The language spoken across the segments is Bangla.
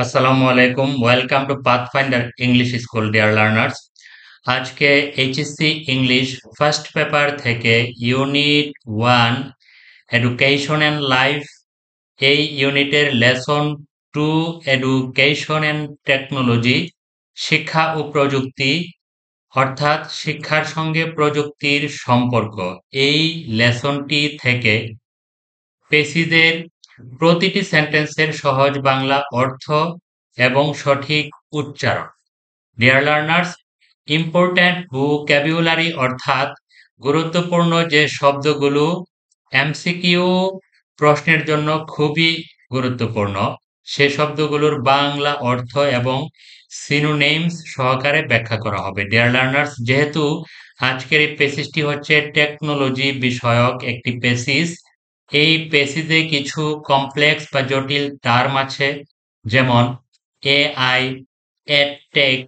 আসসালামু আলাইকুম। Welcome to pathfinder English school dear learners. আজকে এইচএসসি ইংলিশ ফার্স্ট পেপার থেকে ইউনিট 1 এডুকেশন অ্যান্ড লাইফ এই ইউনিটের লেসন 2 এডুকেশন অ্যান্ড টেকনোলজি শিক্ষা ও প্রযুক্তি অর্থাৎ শিক্ষার সঙ্গে প্রযুক্তির সম্পর্ক এই লেসনটি থেকে পেশিদের প্রতিটি সেন্টেন্সের সহজ বাংলা অর্থ এবং সঠিক উচ্চারণ। ডিয়ার লার্নার্স, ইম্পর্ট্যান্ট vocabulary অর্থাৎ গুরুত্বপূর্ণ যে শব্দগুলো এমসিকিউ প্রশ্নের জন্য খুবই গুরুত্বপূর্ণ, সে শব্দগুলোর বাংলা অর্থ এবং সিনোনিমস সহকারে ব্যাখ্যা করা হবে। ডিয়ার লার্নার্স, যেহেতু আজকের এই পেসিসটি হচ্ছে টেকনোলজি বিষয়ক একটি পেসিস, এই পেসিসে কিছু কমপ্লেক্স বা জটিল টার্ম আছে, যেমন এআই, এডটেক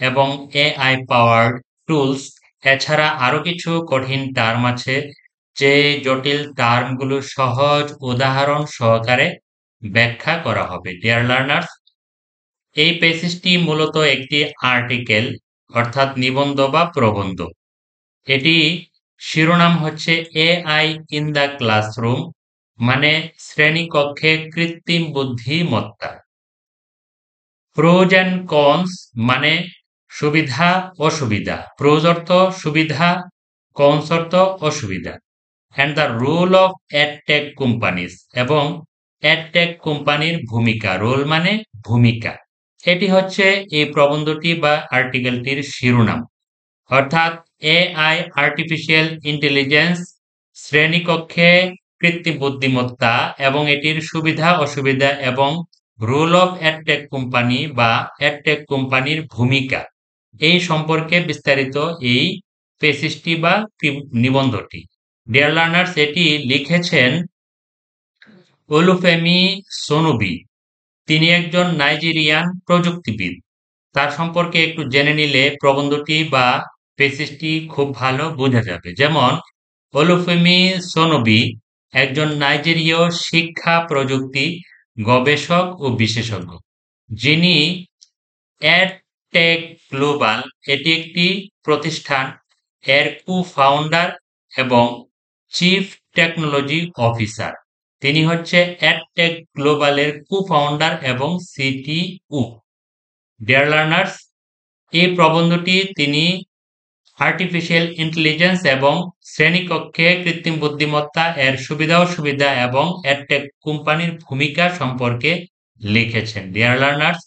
এবং এআই পাওয়ার্ড টুলস। এছাড়া আরো কিছু কঠিন টার্ম আছে, যে জটিল টার্মগুলো সহজ উদাহরণ সহকারে ব্যাখ্যা করা হবে। ডিয়ার লার্নার্স, এই পেসিসটি মূলত একটি আর্টিকেল অর্থাৎ নিবন্ধ বা প্রবন্ধ। এটি শিরোনাম হচ্ছে এআই ইন দ্য ক্লাসরুম, মানে শ্রেণীকক্ষে কৃত্রিম বুদ্ধিমত্তা। প্রোজ অ্যান্ড কনস মানে সুবিধা অসুবিধা। প্রোজ অর্থ সুবিধা, কনস অর্থ অসুবিধা। And the role of adtech companies এবং অ্যাডটেক কোম্পানির ভূমিকা। রোল মানে ভূমিকা। এটি হচ্ছে এই প্রবন্ধটি বা আর্টিকেলটির শিরোনাম। অর্থাৎ এআই আর্টিফিশিয়াল ইন্টেলিজেন্স শ্রেণীকক্ষে কৃত্রিম বুদ্ধিমত্তা এবং এটির সুবিধা অসুবিধা এবং রোল অফ অ্যাডটেক কোম্পানি বা অ্যাডটেক কোম্পানির ভূমিকা এই সম্পর্কে বিস্তারিত এই পেসিসটি বা নিবন্ধটি। ডিয়ার লার্নার্স, এটি লিখেছেন ওলুফেমি সোনুবি। তিনি একজন নাইজেরিয়ান প্রযুক্তিবিদ। তার সম্পর্কে একটু জেনে নিলে প্রবন্ধটি বা পেসিসটি খুব ভালো বোঝা যাবে। যেমন, ওলুফেমি সোনুবি একজন নাইজেরীয় শিক্ষা প্রযুক্তি গবেষক ও বিশেষজ্ঞ, যিনি এডটেক গ্লোবাল এটি একটি প্রতিষ্ঠান এর কো-ফাউন্ডার এবং চিফ টেকনোলজি অফিসার। তিনি হচ্ছে এডটেক গ্লোবালের কো-ফাউন্ডার এবং সিটিও। ডিয়ার লার্নার্স, এই প্রবন্ধটি তিনি আর্টিফিশিয়াল ইন্টেলিজেন্স এবং শ্রেণীকক্ষে কৃত্রিম বুদ্ধিমত্তা এর সুবিধা অসুবিধা এবং এডটেক কোম্পানির ভূমিকা সম্পর্কে লিখেছেন। ডিয়ার লার্নার্স,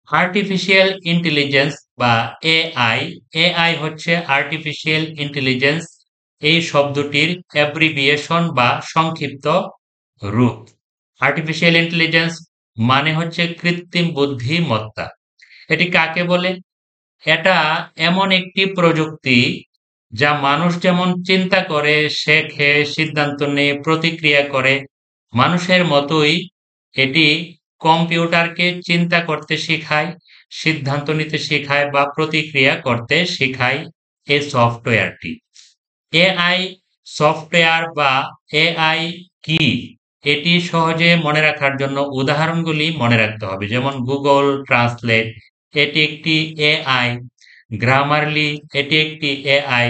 আর্টিফিশিয়াল ইন্টেলিজেন্স বা এআই, এআই হচ্ছে আর্টিফিশিয়াল ইন্টেলিজেন্স এই শব্দটির অ্যাব্রিভিয়েশন বা সংক্ষিপ্ত রূপ। আর্টিফিশিয়াল ইন্টেলিজেন্স মানে হচ্ছে কৃত্রিম বুদ্ধিমত্তা। এটি কাকে বলে? এটা এমন একটি প্রযুক্তি যা মানুষ যেমন চিন্তা করে, শেখে, সিদ্ধান্ত নেয়, প্রতিক্রিয়া করে, মানুষের মতোই এটি কম্পিউটারকে চিন্তা করতে শেখায়, সিদ্ধান্ত নিতে শেখায় বা প্রতিক্রিয়া করতে শেখায় এই সফটওয়্যারটি। এআই সফটওয়্যার বা এআই কি, এটি সহজে মনে রাখার জন্য উদাহরণগুলি মনে রাখতে হবে। যেমন গুগল ট্রান্সলেট এটি একটি এআই, গ্রামারলি এটি একটি এআই,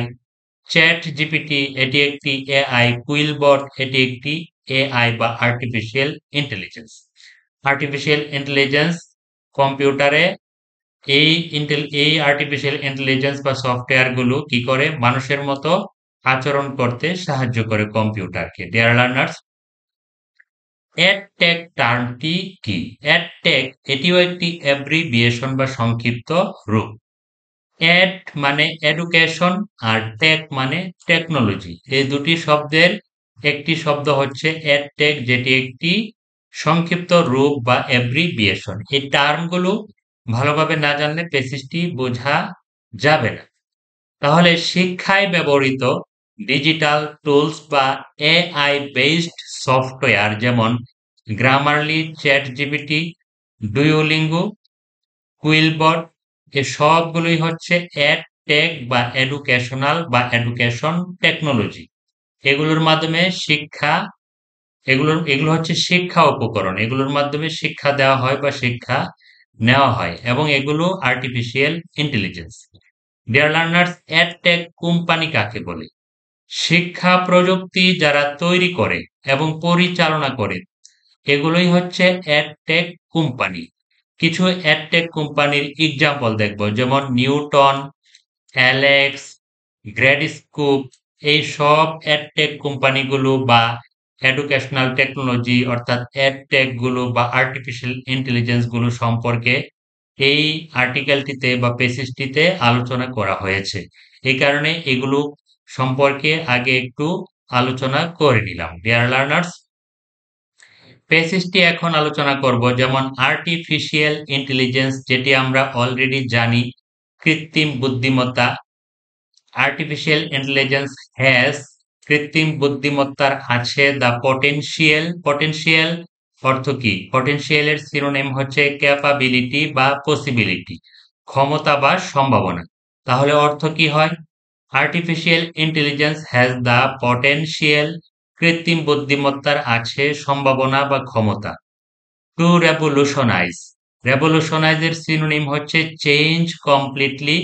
চ্যাট জিপিটি এটি একটি এআই, কুইলবট এটি একটি এআই বা আর্টিফিশিয়াল ইন্টেলিজেন্স। আর্টিফিশিয়াল ইন্টেলিজেন্স কম্পিউটারে এই আর্টিফিশিয়াল ইন্টেলিজেন্স বা সফটওয়্যার গুলো কি করে? মানুষের মতো আচরণ করতে সাহায্য করে কম্পিউটারকে। ডিয়ার লার্নার্স, এডটেক টার্মটি কি? এডটেক এটিও একটি অ্যাব্রিভিয়েশন বা সংক্ষিপ্ত রূপ। এড মানে এডুকেশন আর টেক মানে টেকনোলজি। এই দুটি শব্দের একটি শব্দ হচ্ছে এডটেক, যেটি একটি সংক্ষিপ্ত রূপ বা অ্যাব্রিভিয়েশন। এই টার্মগুলো ভালোভাবে না জানলে পেসিসটি বোঝা যাবে না। তাহলে শিক্ষায় ব্যবহৃত ডিজিটাল টুলস বা এআই বেসড সফটওয়্যার যেমন গ্রামারলি, চ্যাট জিপিটি, ডুওলিঙ্গো, কুইলবট এ সবগুলোই হচ্ছে এডটেক বা এডুকেশনাল বা এডুকেশন টেকনোলজি। এগুলোর মাধ্যমে শিক্ষা এগুলো হচ্ছে শিক্ষা উপকরণ, এগুলোর মাধ্যমে শিক্ষা দেওয়া হয় বা শিক্ষা নেওয়া হয়, এবং এগুলো artificial intelligence. Dear learners, edtech company কাকে বলে? শিক্ষা প্রযুক্তি যারা তৈরি করে এবং পরিচালনা করে, এগুলোই হচ্ছে এডটেক কোম্পানি। কিছু এডটেক কোম্পানির এক্সাম্পল দেখব, যেমন নিউটন, অ্যালেক্স, গ্রেডস্কোপ। এই সব এডটেক কোম্পানিগুলো বা এডুকেশনাল টেকনোলজি অর্থাৎ এডটেক গুলো বা আর্টিফিশিয়াল ইন্টেলিজেন্স গুলো সম্পর্কে এই আর্টিকেলটিতে বা পেসিসটিতে আলোচনা করা হয়েছে। এই কারণে এগুলো সম্পর্কে আগে একটু আলোচনা করে নিলাম। ডিয়ার লার্নার্স, পেসিসটি এখন আলোচনা করব, যেমন আর্টিফিশিয়াল ইন্টেলিজেন্স, যেটি আমরা অলরেডি জানি, কৃত্রিম বুদ্ধিমত্তা। আর্টিফিশিয়াল ইন্টেলিজেন্স হ্যাজ, কৃত্রিম বুদ্ধিমত্তার আছে দ্য পটেনশিয়াল। পটেনশিয়াল অর্থ কি? পটেনশিয়ালের সিনোনিম হচ্ছে ক্যাপাবিলিটি বা পসিবিলিটি, ক্ষমতা বা সম্ভাবনা। তাহলে অর্থ কি হয়? Artificial intelligence has the potential, কৃত্রিম বুদ্ধিমত্তার আছে সম্ভাবনা বা ক্ষমতা। টু রেভলিউশনাইজ, রেভলিউশনাইজের সিনোনিম হচ্ছে চেঞ্জ কমপ্লিটলি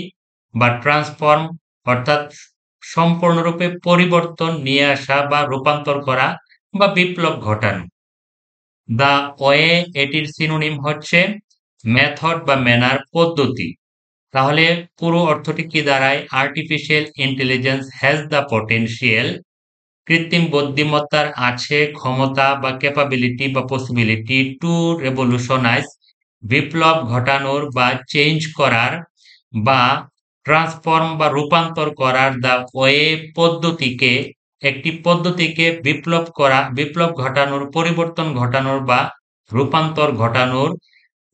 বা ট্রান্সফর্ম, অর্থাৎ সম্পূর্ণরূপে পরিবর্তন নিয়ে আসা বা রূপান্তর করা বা বিপ্লব ঘটানো। দ্য ওয়ে, এটির সিনোনিম হচ্ছে মেথড বা ম্যানার, পদ্ধতি। তাহলে পুরো অর্থটি কি দাঁড়ায়? Artificial intelligence has the potential, কৃত্রিম বুদ্ধিমত্তার আছে ক্ষমতা বা ক্যাপাবিলিটি বা পসিবিলিটি টু রেভলিউশনাইজ, বিপ্লব ঘটানোর বা চেঞ্জ করার বা ট্রান্সফর্ম বা রূপান্তর করার, দ্য ওয়ে, পদ্ধতিকে, একটি পদ্ধতিকে বিপ্লব করা, বিপ্লব ঘটানোর, পরিবর্তন ঘটানোর বা রূপান্তর ঘটানোর।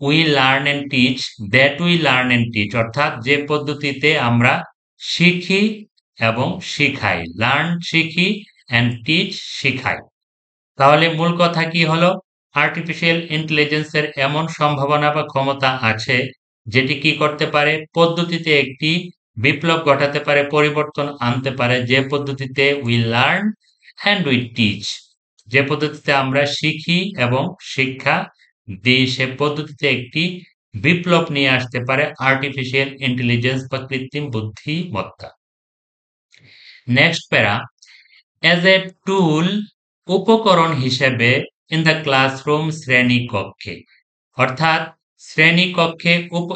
We learn and teach, that we learn and teach, অর্থাৎ যে পদ্ধতিতে আমরা শিখি এবং শিখাই। লার্ন শিখি, অ্যান্ড টিচ শিখাই। তাহলে মূল কথা কি হলো? আর্টিফিশিয়াল ইন্টেলিজেন্সের এমন সম্ভাবনা বা ক্ষমতা আছে যেটি কি করতে পারে? পদ্ধতিতে একটি বিপ্লব ঘটাতে পারে, পরিবর্তন আনতে পারে, যে পদ্ধতিতে we learn and we teach, যে পদ্ধতিতে আমরা শিখি এবং শিক্ষা দিই, সে পদ্ধতিতে একটি বিপ্লব নিয়ে আসতে পারে আর্টিফিশিয়াল ইন্টেলিজেন্স বা কৃত্রিম বুদ্ধিমত্তা। নেক্সট প্যারা, অ্যাজ এ টুল, উপকরণ হিসেবে, ইন দ্য ক্লাসরুম, শ্রেণীকক্ষে। অর্থাৎ শ্রেণীকক্ষে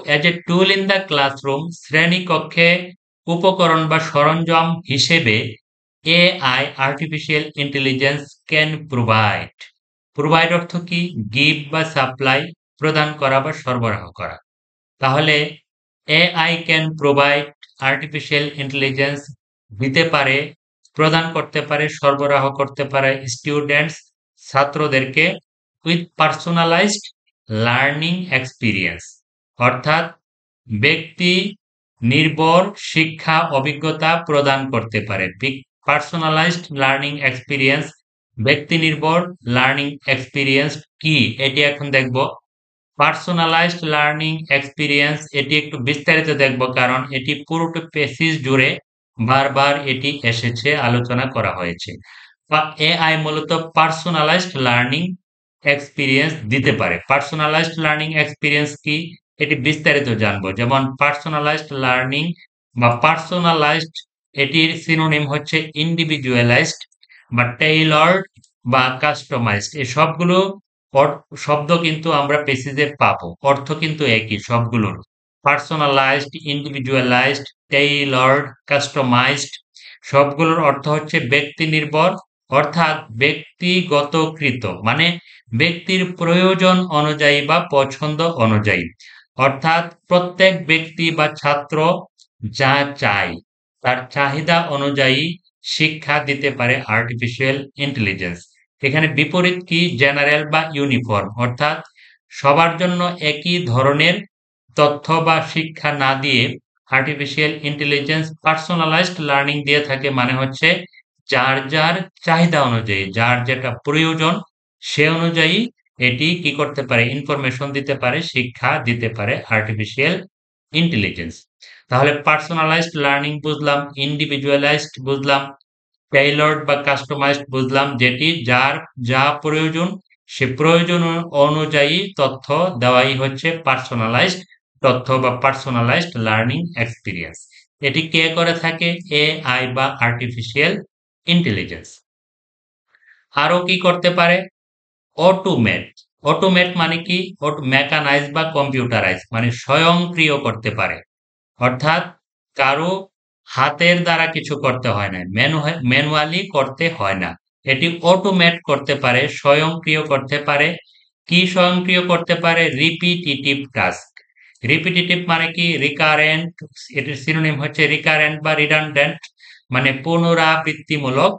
as a tool in the classroom, শ্রেণীকক্ষে উপকরণ বা সরঞ্জাম হিসেবে AI, artificial intelligence can provide. Provide অর্থ কি? গিভ বা সাপ্লাই, প্রদান করা বা সরবরাহ করা। তাহলে AI can provide, artificial intelligence দিতে পারে, প্রদান করতে পারে, সরবরাহ করতে পারে স্টুডেন্টস, ছাত্রদেরকে, উইথ পার্সোনালাইজড লার্নিং এক্সপিরিয়েন্স, অর্থাৎ ব্যক্তি নির্ভর শিক্ষা অভিজ্ঞতা প্রদান করতে পারে। পার্সোনালাইজড লার্নিং এক্সপিরিয়েন্স, ব্যক্তি নির্ভর লার্নিং এক্সপিরিয়েন্স কি? এটি এখন দেখব। পার্সোনালাইজড লার্নিং এক্সপিরিয়েন্স, এটি একটু বিস্তারিত দেখব, কারণ এটি পুরোটা পেসিস জুড়ে বারবার এটি এসেছে, আলোচনা করা হয়েছে। বা এআই মূলত পার্সোনালাইজড লার্নিং এক্সপিরিয়েন্স দিতে পারে। পার্সোনালাইজড লার্নিং এক্সপিরিয়েন্স কি? এটি বিস্তারিত জানবো। যেমন পার্সোনালাইজড লার্নিং বা পার্সোনালাইজড, এটির সিনোনিম হচ্ছে ইন্ডিভিজুয়ালাইজড বা টেইলর্ড বা কাস্টমাইজড। এই সবগুলো শব্দ কিন্তু আমরা পেসিজে পাবো, অর্থ কিন্তু একই সবগুলোর। পার্সোনালাইজড, ইন্ডিভিজুয়ালাইজড, টেইলর্ড, কাস্টমাইজড, সবগুলোর অর্থ হচ্ছে ব্যক্তি নির্ভর, অর্থাৎ ব্যক্তিগতকৃত, মানে ব্যক্তির প্রয়োজন অনুযায়ী বা পছন্দ অনুযায়ী, অর্থাৎ প্রত্যেক ব্যক্তি বা ছাত্র যা চায় তার চাহিদা অনুযায়ী শিক্ষা দিতে পারে আর্টিফিশিয়াল ইন্টেলিজেন্স। এখানে বিপরীত কি? জেনারেল বা ইউনিফর্ম, অর্থাৎ সবার জন্য একই ধরনের তথ্য বা শিক্ষা না দিয়ে আর্টিফিশিয়াল ইন্টেলিজেন্স পার্সোনালাইজড লার্নিং দিয়ে থাকে, মানে হচ্ছে যার যার চাহিদা অনুযায়ী, যার যেটা প্রয়োজন, সে অনুযায়ী এটি কি করতে পারে? ইনফরমেশন দিতে পারে, শিক্ষা দিতে পারে আর্টিফিশিয়াল ইন্টেলিজেন্স। তাহলে পার্সোনালাইজড লার্নিং বুঝলাম, ইন্ডিভিজুয়ালাইজড বুঝলাম, টেইলর্ড বা কাস্টমাইজড বুঝলাম যেটি যার যা প্রয়োজন সে প্রয়োজন অনুযায়ী তথ্য দেওয়াই হচ্ছে পার্সোনালাইজড তথ্য বা পার্সোনালাইজড লার্নিং এক্সপিরিয়েন্স। এটি কে করে থাকে? এআই বা আর্টিফিশিয়াল ইন্টেলিজেন্স। আরো কি করতে পারে? অটোমেট। অটোমেট মানে কি? মেকানাইজ বা কম্পিউটারাইজ মানে স্বয়ংক্রিয় করতে পারে। অর্থাৎ কারো হাতের দ্বারা কিছু করতে হয় না, ম্যানুয়ালি করতে হয় না। এটি অটোমেট করতে পারে, স্বয়ংক্রিয় করতে পারে। কি স্বয়ংক্রিয় করতে পারে? Repetitive task. রিপিটিটিভ মানে কি? রিকারেন্ট। এটির সিনোনিম হচ্ছে রিকারেন্ট বা রিডান্ডেন্ট মানে পুনরাবৃত্তিমূলক।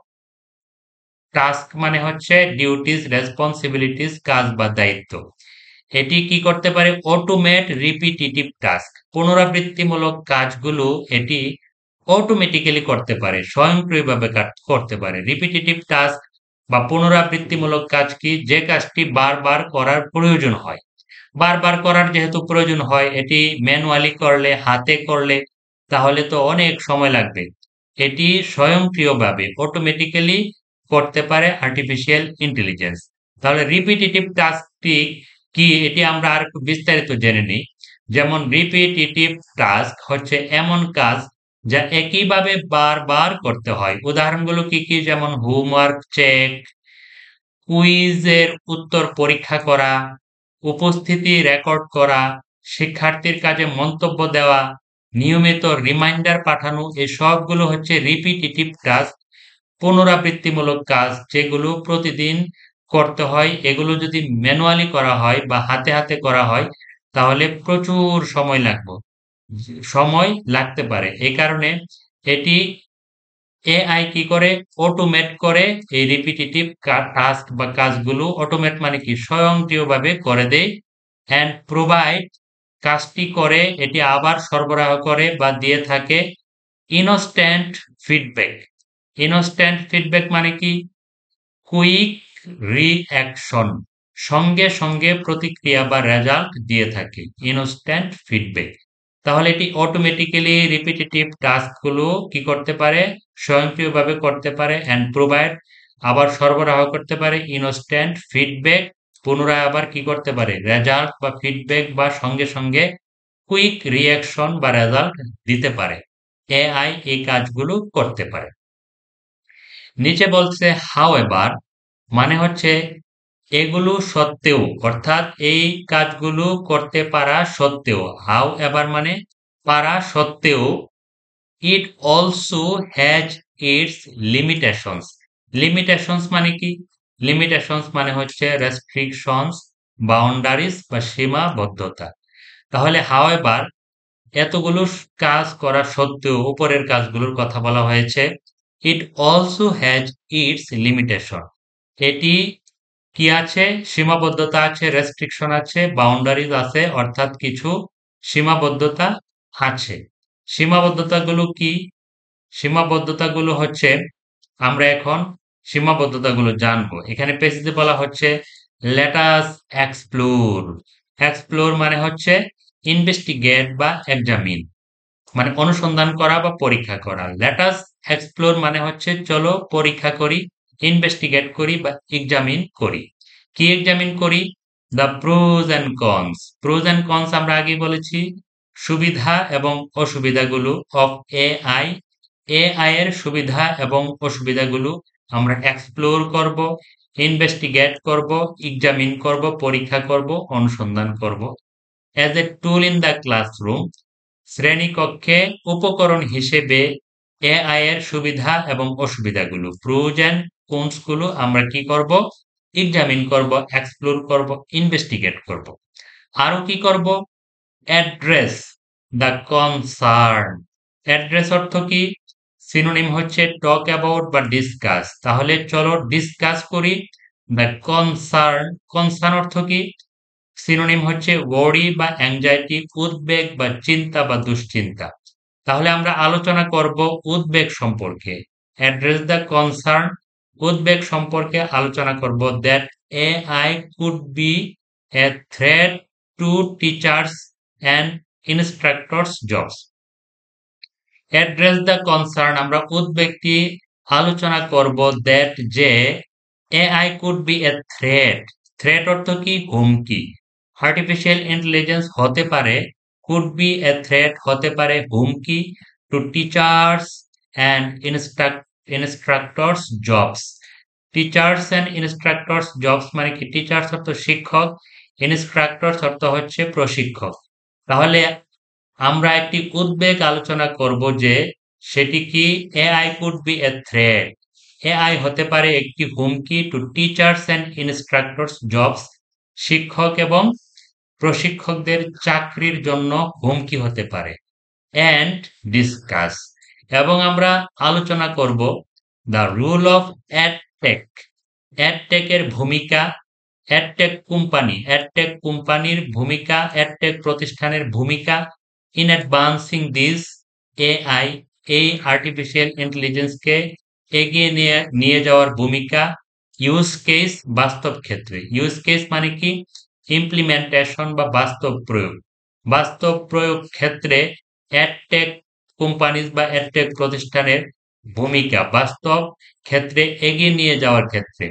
টাস্ক মানে হচ্ছে ডিউটিস, রেসপন্সিবিলিটিস, কাজ বা দায়িত্ব। এটি কি করতে পারে? Automate repetitive task. পুনরাবৃত্তিমূলক কাজগুলো এটি অটোমেটিক্যালি করতে পারে, স্বয়ংক্রিয়ভাবে করতে পারে। রিপিটিটিভ টাস্ক বা পুনরাবৃত্তিমূলক কাজ কি? যে কাজটি বারবার করার প্রয়োজন হয়। বারবার করার যেহেতু প্রয়োজন হয়, এটি ম্যানুয়ালি করলে, হাতে করলে তাহলে তো অনেক সময় লাগবে। এটি স্বয়ংক্রিয়ভাবে অটোমেটিক্যালি করতে পারে আর্টিফিশিয়াল ইন্টেলিজেন্স। তাহলে রিপিটিটিভ টাস্কটি কি? এটি আমরা আর একটু বিস্তারিত জেনে নিই। যেমন রিপিটিটিভ টাস্ক হচ্ছে এমন কাজ যা একইভাবে বারবার করতে হয়। উদাহরণগুলো কি কি? যেমন হোমওয়ার্ক চেক, কুইজের উত্তর পরীক্ষা করা, উপস্থিতি রেকর্ড করা, শিক্ষার্থীর কাজে মন্তব্য দেওয়া, নিয়মিত রিমাইন্ডার পাঠানো, এই সবগুলো হচ্ছে রিপিটিটিভ টাস্ক, পুনরাবৃত্তিমূলক কাজ যেগুলো প্রতিদিন করতে হয়। এগুলো যদি ম্যানুয়ালি করা হয় বা হাতে হাতে করা হয় তাহলে প্রচুর সময় লাগতে পারে। এই কারণে এটি এআই কি করে? অটোমেট করে এই রিপিটিটিভ টাস্ক বা কাজগুলো। অটোমেট মানে কি? স্বয়ংক্রিয়ভাবে করে দেয়। অ্যান্ড প্রোভাইড কাজটি করে এটি আবার সরবরাহ করে বা দিয়ে থাকে ইনস্ট্যান্ট ফিডব্যাক। ইনস্ট্যান্ট ফিডব্যাক মানে কি? কুইক রিঅ্যাকশন, সঙ্গে সঙ্গে প্রতিক্রিয়া বা রেজাল্ট দিয়ে থাকে ইনস্ট্যান্ট ফিডব্যাক। তাহলে এটি অটোমেটিক্যালি রিপিটিটিভ টাস্কগুলো কি করতে পারে? স্বয়ংক্রিয়ভাবে করতে পারে। অ্যান্ড প্রোভাইড আবার সরবরাহ করতে পারে ইনস্ট্যান্ট ফিডব্যাক। পুনরায় আবার কি করতে পারে? রেজাল্ট বা ফিডব্যাক বা সঙ্গে সঙ্গে কুইক রিঅ্যাকশন বা রেজাল্ট দিতে পারে। এআই এই কাজগুলো করতে পারে। নিচে বলছে হাউএভার মানে হচ্ছে এগুলো সত্ত্বেও, অর্থাৎ এই কাজগুলো করতে পারা সত্ত্বেও। হাউএভার মানে পারা সত্ত্বেও। It also has its limitations. Limitations মানে কি? লিমিটেশনস মানে হচ্ছে রেস্ট্রিকশনস, বাউন্ডারিজ বা সীমাবদ্ধতা। তাহলে হাউএভার এতগুলো কাজ করা সত্ত্বেও উপরের কাজগুলোর কথা বলা হয়েছে। It also has its limitation. এটি কি আছে? সীমাবদ্ধতা আছে, রেস্ট্রিকশন আছে, বাউন্ডারিজ আছে, অর্থাৎ কিছু সীমাবদ্ধতা আছে। সীমাবদ্ধতাগুলো কি? সীমাবদ্ধতাগুলো হচ্ছে, আমরা এখন সীমাবদ্ধতাগুলো জানবো। এখানে পেজে বলা হচ্ছে লেট আস এক্সপ্লোর। এক্সপ্লোর মানে হচ্ছে ইনভেস্টিগেট বা এক্সামিন, মানে অনুসন্ধান করা বা পরীক্ষা করা। লেট আস এক্সপ্লোর মানে হচ্ছে চলো পরীক্ষা করি, ইনভেস্টিগেট করি বা এক্সামিন করি। কি এক্সামিন করি? The pros and cons. Pros and cons আমরা আগে বলেছি, সুবিধা এবং অসুবিধাগুলো অফ এআই। এআই এর সুবিধা এবং অসুবিধাগুলো আমরা এক্সপ্লোর করব, ইনভেস্টিগেট করব, এক্সামিন করব, পরীক্ষা করব, অনুসন্ধান করব। As a tool in the classroom, শ্রেণীকক্ষে উপকরণ হিসেবে এআই এর সুবিধা এবং অসুবিধাগুলো, প্রোজ এন্ড কনস গুলো আমরা কি করব? এক্সামিন করব, এক্সপ্লোর করব, ইনভেস্টিগেট করব। আরো কি করব? Address the concern. অ্যাড্রেস অর্থ কি? সিনোনিম হচ্ছে টক অ্যাবাউট বা ডিসকাস। তাহলে চলো ডিসকাস করি দ্য কনসার্ন। কনসার্ন অর্থ কি? সিনোনিম হচ্ছে ওয়ারি বা অ্যাংজাইটি, উদ্বেগ বা চিন্তা বা দুশ্চিন্তা। তাহলে আমরা আলোচনা করব উদ্বেগ সম্পর্কে। অ্যাড্রেস দ্য কনসার্ন, উদ্বেগ সম্পর্কে আলোচনা করব। That AI could be a threat to teachers and instructors jobs. Address the concern আমরা উদ্বেগটি আলোচনা করব দ্যাট যে AI could be a threat. Threat অর্থ কি? হুমকি। আর্টিফিশিয়াল ইন্টেলিজেন্স হতে পারে, কুড বি এ থ্রেট হতে পারে হুমকি to teachers and instructors jobs. Teachers and instructors jobs মানে কি? টিচার্স অর্থ শিক্ষক, ইনস্ট্রাক্টরস অর্থ হচ্ছে প্রশিক্ষক। তাহলে আমরা একটি উদ্বেগ আলোচনা করব যে সেটি কি? AI could be a threat. AI হতে পারে একটি হুমকি to teachers and instructors jobs. শিক্ষক এবং প্রশিক্ষকদের চাকরির জন্য হুমকি হতে পারে। অ্যান্ড ডিসকাস, এবং আমরা আলোচনা করব দ্য রুল অফ অ্যাডটেক। অ্যাডটেকের ভূমিকা, অ্যাডটেক কোম্পানির ভূমিকা, অ্যাডটেক প্রতিষ্ঠানের ভূমিকা ইন অ্যাডভান্সিং দিস এআই, এই আর্টিফিশিয়াল ইন্টেলিজেন্সকে এগিয়ে নিয়ে যাওয়ার ভূমিকা। ইউজ কেস, বাস্তব ক্ষেত্রে। ইউজ কেস মানে কি? ইমপ্লিমেন্টেশন বা বাস্তব প্রয়োগ। বাস্তব প্রয়োগ ক্ষেত্রে অ্যাডটেক কোম্পানিজ বা অ্যাডটেক প্রতিষ্ঠানের ভূমিকা বাস্তব ক্ষেত্রে এগিয়ে নিয়ে যাওয়ার ক্ষেত্রে।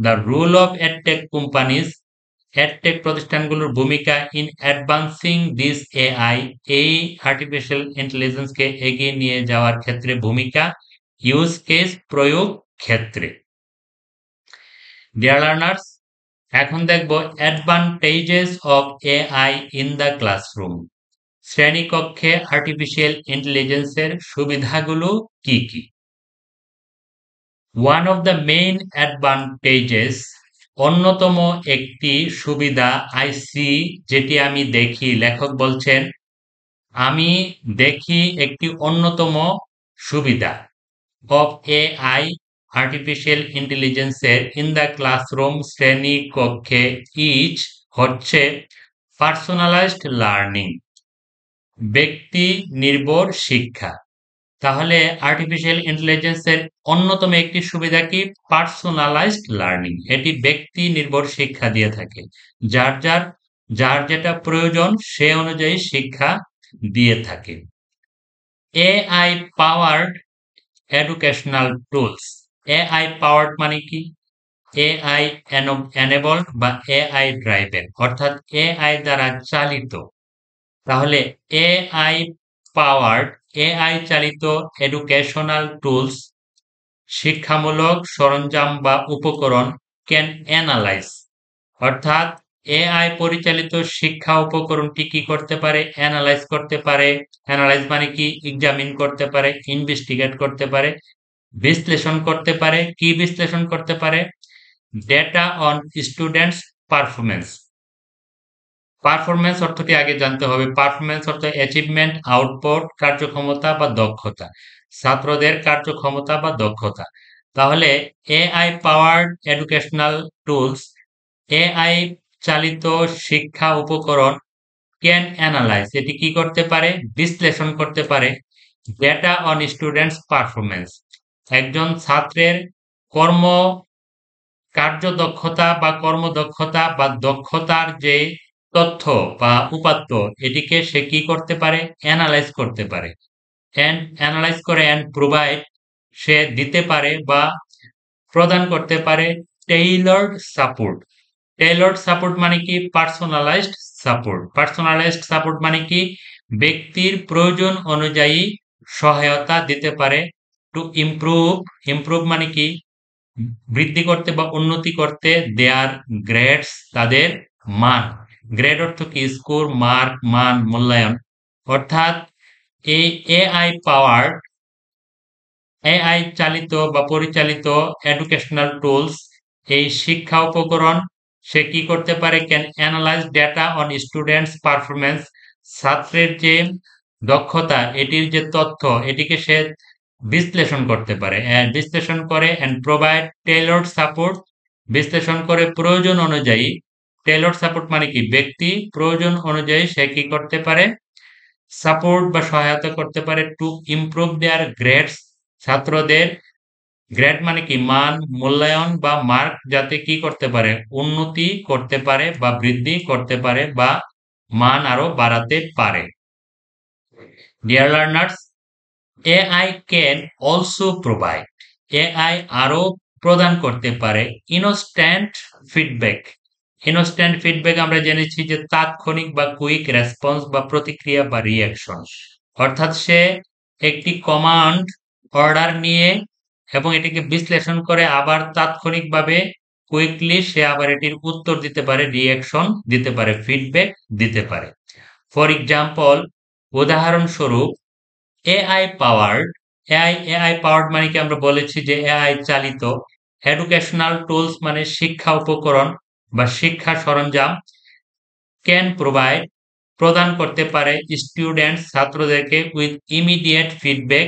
The rule of adtech companies, adtech প্রতিষ্ঠানগুলোর ভূমিকা ইন অ্যাডভান্সিং দিস এআই, এই আর্টিফিশিয়াল ইন্টেলিজেন্সকে এগিয়ে নিয়ে যাওয়ার ক্ষেত্রে ভূমিকা। ইউজ কেস, প্রয়োগ ক্ষেত্রে। ডিয়ার লার্নার্স, এখন দেখব advantages of AI in the classroom. শ্রেণীকক্ষে আর্টিফিশিয়াল ইন্টেলিজেন্সের সুবিধাগুলো কি কি? One of the main advantages, অন্যতম একটি সুবিধা আই সি, যেটি আমি দেখি, লেখক বলছেন আমি দেখি একটি অন্যতম সুবিধা অফ এআই, আর্টিফিশিয়াল ইন্টেলিজেন্সের ইন দ্য ক্লাসরুম, শ্রেণীকক্ষে, ইচ হচ্ছে পার্সোনালাইজড লার্নিং, ব্যক্তি নির্ভর শিক্ষা। তাহলে আর্টিফিশিয়াল ইন্টেলিজেন্সের অন্যতম একটি সুবিধা কি? Personalised learning. এটি ব্যক্তি নির্ভর শিক্ষা দিয়ে থাকে। যার যেটা প্রয়োজন সে অনুযায়ী শিক্ষা দিয়ে থাকে। AI powered educational tools. AI powered মানে কি? এআই এনেবলড বা এআই ড্রাইভেন, অর্থাৎ এআই দ্বারা চালিত। তাহলে এআই পাওয়ার্ড, এআই চালিত এডুকেশনাল টুলস, শিক্ষামূলক সরঞ্জাম বা উপকরণ, ক্যান অ্যানালাইজ, অর্থাৎ এআই পরিচালিত শিক্ষা উপকরণটি কি করতে পারে? অ্যানালাইজ করতে পারে। অ্যানালাইজ মানে কি? এক্সামিন করতে পারে, ইনভেস্টিগেট করতে পারে, বিশ্লেষণ করতে পারে। কি বিশ্লেষণ করতে পারে? Data on students performance. Performance অর্থটি আগে জানতে হবে। পারফরম্যান্স অর্থ অ্যাচিভমেন্ট, আউটপুট, কার্যক্ষমতা বা দক্ষতা, ছাত্রদের কার্যক্ষমতা বা দক্ষতা। তাহলে AI powered educational tools, AI চালিত শিক্ষা উপকরণ, ক্যান অ্যানালাইজ, এটি কি করতে পারে? বিশ্লেষণ করতে পারে। ডেটা অন স্টুডেন্টস পারফরম্যান্স, একজন ছাত্রের কর্ম কার্যদক্ষতা বা কর্মদক্ষতা বা দক্ষতার যে তথ্য বা উপাত্ত, এটিকে সে কি করতে পারে? অ্যানালাইজ করতে পারে। অ্যানালাইজ করে অ্যান্ড প্রোভাইড, সে দিতে পারে বা প্রদান করতে পারে টেইলর্ড সাপোর্ট। টেইলর্ড সাপোর্ট মানে কি? Personalised support. পার্সোনালাইজড সাপোর্ট মানে কি? ব্যক্তির প্রয়োজন অনুযায়ী সহায়তা দিতে পারে। টু ইমপ্রুভ, ইমপ্রুভ মানে কি? বৃদ্ধি করতে বা উন্নতি করতে। দেয়ার গ্রেডস, তাদের মান। গ্রেড অর্থ কি? স্কোর, মার্ক, মান, মূল্যায়ন। অর্থাৎ এই এআই পাওয়ার্ড, এআই চালিত বা পরিচালিত এডুকেশনাল টুলস, এই শিক্ষা উপকরণ, সে কি করতে পারে? Can analyse data on students performance, ছাত্রের যে দক্ষতা, এটির যে তথ্য, এটিকে সে বিশ্লেষণ করতে পারে। বিশ্লেষণ করে অ্যান্ড প্রোভাইড টেইলর্ড সাপোর্ট, বিশ্লেষণ করে প্রয়োজন অনুযায়ী। টেইলর্ড সাপোর্ট মানে কি? ব্যক্তি প্রয়োজন অনুযায়ী সে কি করতে পারে? সাপোর্ট বা সহায়তা করতে পারে। টু ইমপ্রুভ দেয়ার গ্রেডস, ছাত্রদের গ্রেড মানে কি? মান, মূল্যায়ন বা মার্ক, যাতে কি করতে পারে? উন্নতি করতে পারে বা বৃদ্ধি করতে পারে বা মান আরো বাড়াতে পারে। Dear learners, AI can also provide, AI আরো প্রদান করতে পারে ইনস্ট্যান্ট ফিডব্যাক। ইনস্ট্যান্ট ফিডব্যাক আমরা জেনেছি যে তাৎক্ষণিক বা কুইক রেসপন্স বা প্রতিক্রিয়া বা রিঅ্যাকশন। অর্থাৎ সে একটি কমান্ড অর্ডার নিয়ে এবং এটিকে বিশ্লেষণ করে আবার তাৎক্ষণিকভাবে কুইকলি সে আবার এটির উত্তর দিতে পারে, রিঅ্যাকশন দিতে পারে, ফিডব্যাক দিতে পারে। ফর এক্সাম্পল, উদাহরণস্বরূপ এআই পাওয়ার্ড, এআই পাওয়ার্ড মানে কি আমরা বলেছি যে এআই চালিত এডুকেশনাল টুলস মানে শিক্ষা উপকরণ বা শিক্ষা সরঞ্জাম ক্যান প্রোভাইড প্রদান করতে পারে স্টুডেন্টস ছাত্রদেরকে উইথ ইমিডিয়েট ফিডব্যাক,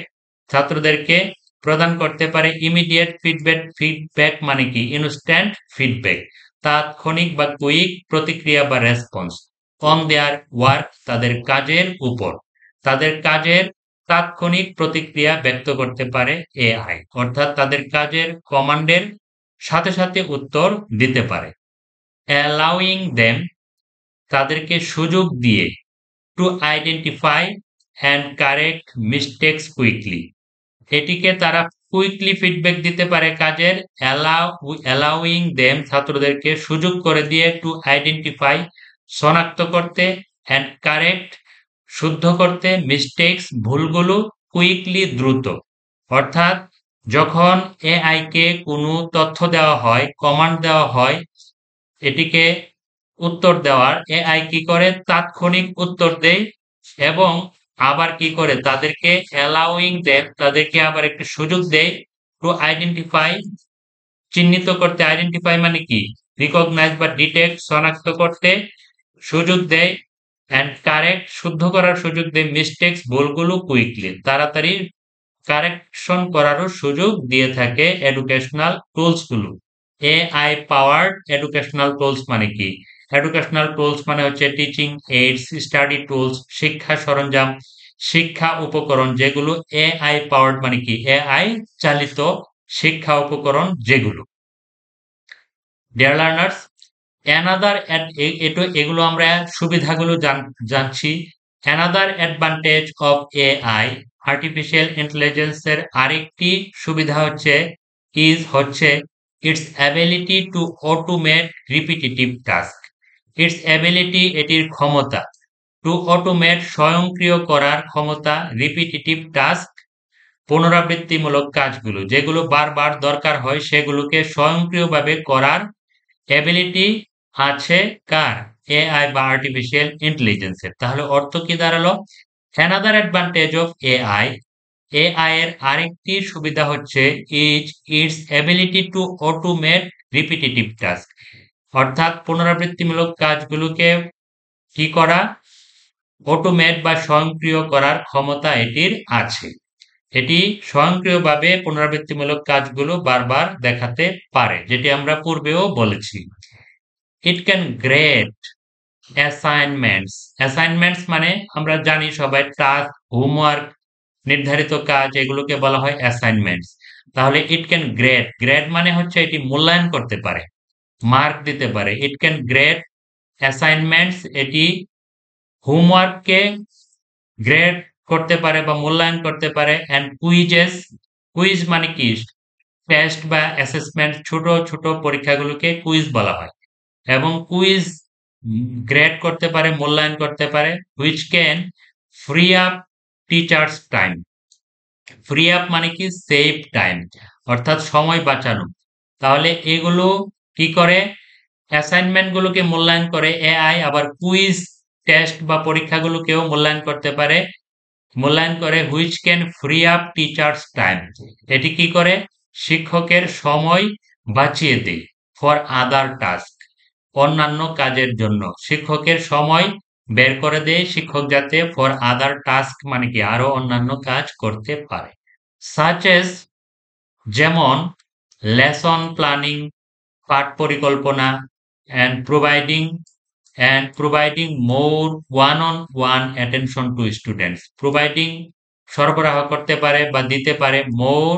ছাত্রদেরকে প্রদান করতে পারে ইমিডিয়েট ফিডব্যাক। ফিডব্যাক মানে কি ইনস্ট্যান্ট ফিডব্যাক, তাৎক্ষণিক বা কুইক প্রতিক্রিয়া বা রেসপন্স অন দেয়ার ওয়ার্ক, তাদের কাজের উপর, তাদের কাজের তাৎক্ষণিক প্রতিক্রিয়া ব্যক্ত করতে পারে এআই, অর্থাৎ তাদের কাজের কমান্ডের সাথে সাথে উত্তর দিতে পারে। অ্যালাউইং দেম, তাদেরকে সুযোগ দিয়ে to identify and correct mistakes quickly, এটিকে তারা কুইকলি ফিডব্যাক দিতে পারে কাজের। অ্যালাউইং দেম, ছাত্রদেরকে সুযোগ করে দিয়ে টু আইডেন্টিফাই শনাক্ত করতে, অ্যান্ড কারেক্ট শুদ্ধ করতে, মিস্টেকস ভুলগুলো, কুইকলি দ্রুত। অর্থাৎ যখন এআই কে কোনো তথ্য দেওয়া হয়, কমান্ড দেওয়া হয় এটিকে উত্তর দেওয়ার, এআই কি করে তাৎক্ষণিক উত্তর দেয় এবং আবার কি করে তাদেরকে অ্যালাউইং দেম, তাদেরকে আবার একটু সুযোগ দেয় টু আইডেন্টিফাই, চিহ্নিত করতে, আইডেন্টিফাই মানে কি রিকগনাইজ বা ডিটেক্ট শনাক্ত করতে সুযোগ দেয়, অ্যান্ড কারেক্ট শুদ্ধ করার সুযোগ দেয়, মিস্টেকস ভুলগুলো কুইকলি তাড়াতাড়ি কারেকশন করারও সুযোগ দিয়ে থাকে এডুকেশনাল টুলস গুলো। এআই পাওয়ার্ড এডুকেশনাল টুলস মানে কি? এডুকেশনাল টুলস মানে হচ্ছে টিচিং এইডস, স্টাডি টুলস, শিক্ষা সরঞ্জাম, শিক্ষা উপকরণ যেগুলো এআই পাওয়ার্ড মানে কি এআই চালিত শিক্ষা উপকরণ যেগুলো। ডিয়ার লার্নার্স, অ্যানাদার এগুলো আমরা সুবিধাগুলো জানছি। Another advantage of AI, artificial ইন্টেলিজেন্সের আরেকটি সুবিধা হচ্ছে it's ability to automate repetitive task. It's ability এটির ক্ষমতা, টু অটোমেট স্বয়ংক্রিয় করার ক্ষমতা, রিপিটিটিভ টাস্ক পুনরাবৃত্তিমূলক কাজগুলো যেগুলো বারবার দরকার হয় সেগুলোকে স্বয়ংক্রিয়ভাবে করার অ্যাবিলিটি আছে কার? এআই বা আর্টিফিশিয়াল ইন্টেলিজেন্সের। তাহলে অর্থ কি দাঁড়ালো? Another advantage of AI, AI এর আরেকটি সুবিধা হচ্ছে it's ability to automate repetitive task, অর্থাৎ পুনরাবৃত্তিমূলক কাজগুলোকে কি করা? অটোমেট বা স্বয়ংক্রিয় করার ক্ষমতা এটির আছে। এটি স্বয়ংক্রিয়ভাবে পুনরাবৃত্তিমূলক কাজগুলো বারবার দেখাতে পারে, যেটি আমরা পূর্বেও বলেছি। It can grade assignments, assignments মানে আমরা জানি সবাই টাস্ক, হোমওয়ার্ক, নির্ধারিত কাজ, এগুলোকে বলা হয় অ্যাসাইনমেন্টস। তাহলে ইট ক্যান গ্রেড, গ্রেড মানে হচ্ছে এটি মূল্যায়ন করতে পারে, মার্ক দিতে পারে। ইট ক্যান গ্রেড অ্যাসাইনমেন্টস, এটি হোমওয়ার্ককে গ্রেড করতে পারে বা মূল্যায়ন করতে পারে। অ্যান্ড কুইজেস, কুইজ মানে কি টেস্ট বা অ্যাসেসমেন্ট, ছোট ছোট পরীক্ষাগুলোকে কুইজ বলা হয় এবং কুইজ গ্রেড করতে পারে, মূল্যায়ন করতে পারে। Which can free up teachers time, free up মানে কি সেভ টাইম, অর্থাৎ সময় বাঁচানো। তাহলে এগুলো কি করে? অ্যাসাইনমেন্ট গুলোকে মূল্যায়ন করে এআই, আবার কুইজ টেস্ট বা পরীক্ষাগুলোকেও মূল্যায়ন করতে পারে, মূল্যায়ন করে। Which can free up teachers time, এটি কি করে? শিক্ষকের সময় বাঁচিয়ে দেয় ফর আদার টাস্ক, অন্যান্য কাজের জন্য শিক্ষকের সময় বের করে দেয়, শিক্ষক যাতে ফর আদার টাস্ক মানে কি আরো অন্যান্য কাজ করতে পারে। সাচ এস, যেমন লেসন প্ল্যানিং, পাঠ পরিকল্পনা, and providing more one on one attention to students, providing সরবরাহ করতে পারে বা দিতে পারে মোর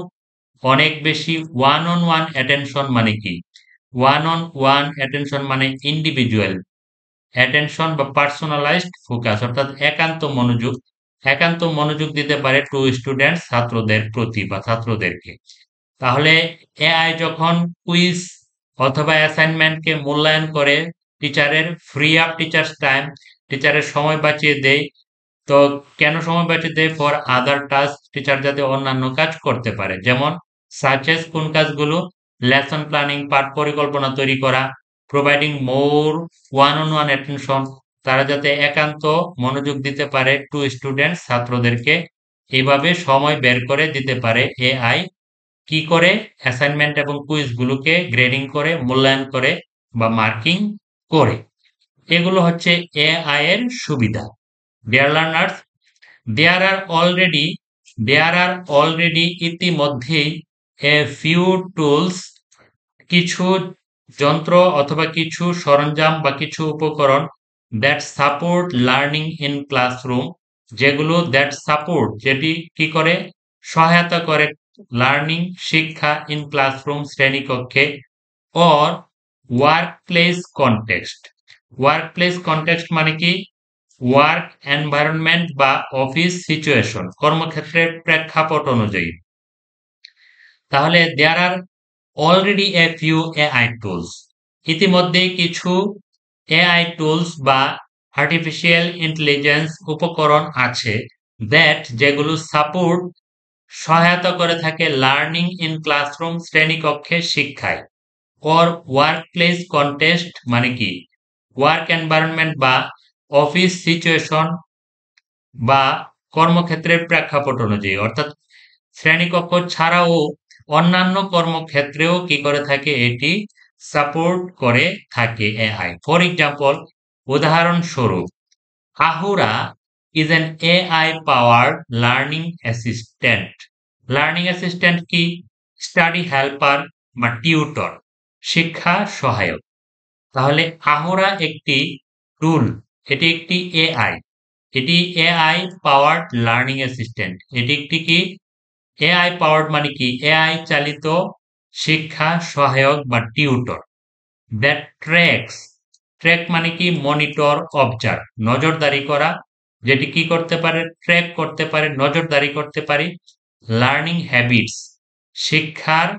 অনেক বেশি, ওয়ান অন ওয়ান অ্যাটেনশন মানে কি? ওয়ান অন ওয়ান অ্যাটেনশন মানে ইন্ডিভিজুয়াল অ্যাটেনশন বা পার্সোনালাইজড ফোকাস, অর্থাৎ একান্ত মনোযোগ দিতে পারে টু স্টুডেন্টস, ছাত্রদের প্রতি বা ছাত্রদেরকে। তাহলে এআই যখন কুইজ অথবা অ্যাসাইনমেন্টকে মূল্যায়ন করে টিচারের ফ্রি আপ টিচার্স টাইম, টিচারের সময় বাঁচিয়ে দেয়। তো কেন সময় বাঁচিয়ে দেয়? ফর আদার টাস্ক, টিচার যাতে অন্যান্য কাজ করতে পারে, যেমন সাচেস কোন কাজগুলো? লেসন প্ল্যানিং, পাঠ পরিকল্পনা তৈরি করা, providing more one on one attention, তারা যাতে একান্ত মনোযোগ দিতে পারে টু স্টুডেন্ট, ছাত্রদেরকে এইভাবে সময় বের করে দিতে পারে। এআই কি করে? অ্যাসাইনমেন্ট এবং কুইজগুলোকে গ্রেডিং করে, মূল্যায়ন করে বা মার্কিং করে। এগুলো হচ্ছে এআই এর সুবিধা। Dear learners, there are already there are already ইতিমধ্যেই a few tools, কিছু যন্ত্র অথবা কিছু সরঞ্জাম বা কিছু উপকরণ that support learning in classroom, যেগুলো that support, যেটি কি করে? সহায়তা করে লার্নিং, শিক্ষা, ইন ক্লাসরুম, শ্রেণীকক্ষে, or workplace context। Workplace context মানে কি? ওয়ার্ক এনভায়রনমেন্ট বা অফিস সিচুয়েশন, কর্মক্ষেত্রের প্রেক্ষাপট অনুযায়ী। তাহলে there are already a few AI tools, ইতিমধ্যেই কিছু এআই টুলস বা আর্টিফিশিয়াল ইন্টেলিজেন্স উপকরণ আছে, দ্যাট, যেগুলো সাপোর্ট, সহায়তা করে থাকে লার্নিং ইন ক্লাসরুম, শ্রেণীকক্ষে শিক্ষায়, অর ওয়ার্কপ্লেস কনটেক্সট মানে কি? ওয়ার্ক এনভায়রনমেন্ট বা অফিস সিচুয়েশন বা কর্মক্ষেত্রের প্রেক্ষাপট অনুযায়ী, অর্থাৎ শ্রেণীকক্ষ ছাড়াও অন্যান্য কর্মক্ষেত্রেও কি করে থাকে? এটি সাপোর্ট করে থাকে এআই। ফর এক্সাম্পল, উদাহরণস্বরূপ, Ahura is an AI powered learning assistant. Learning assistant কি? স্টাডি হেল্পার বা টিউটর, শিক্ষা সহায়ক। তাহলে আহুরা একটি টুল, এটি একটি এআই, এটি এআই পাওয়ার্ড লার্নিং অ্যাসিস্ট্যান্ট। এটি একটি কি? এআই পাওয়ার্ড মানে কি? এআই চালিত শিক্ষা সহায়ক বা টিউটর। দ্যাট ট্র্যাকস, ট্র্যাক মানে কি? মনিটর, অবজার্ভ, নজরদারি করা, যেটি কি করতে পারে? ট্র্যাক করতে পারে, নজরদারি করতে পারে লার্নিং হ্যাবিটস, শিক্ষার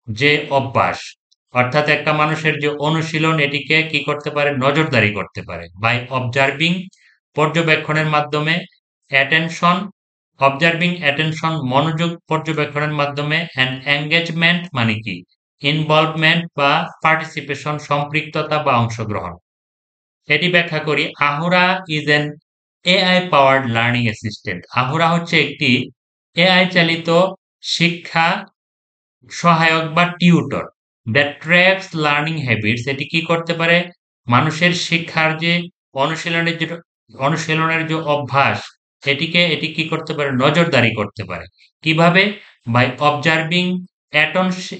যে অভ্যাস, অর্থাৎ একটা মানুষের যে অনুশীলন, এটিকে কি করতে পারে? নজরদারি করতে পারে। বাই অবজার্ভিং, পর্যবেক্ষণের মাধ্যমে, অ্যাটেনশন, অবজার্ভিং অ্যাটেনশন, মনোযোগ পর্যবেক্ষণের মাধ্যমে, অ্যান্ড এঙ্গেজমেন্ট মানে কি? ইনভলভমেন্ট বা পার্টিসিপেশন, সম্পৃক্ততা বা অংশগ্রহণ। এটি ব্যাখ্যা করি। Ahura is an AI powered learning assistant. Ahura হচ্ছে একটি এআই চালিত শিক্ষা সহায়ক বা tutor, that tracks learning habits, এটি কি করতে পারে? মানুষের শিক্ষার যে অনুশীলনের যে অভ্যাস, এটি কি করতে পারে? নজরদারি করতে পারে। কিভাবে? By observing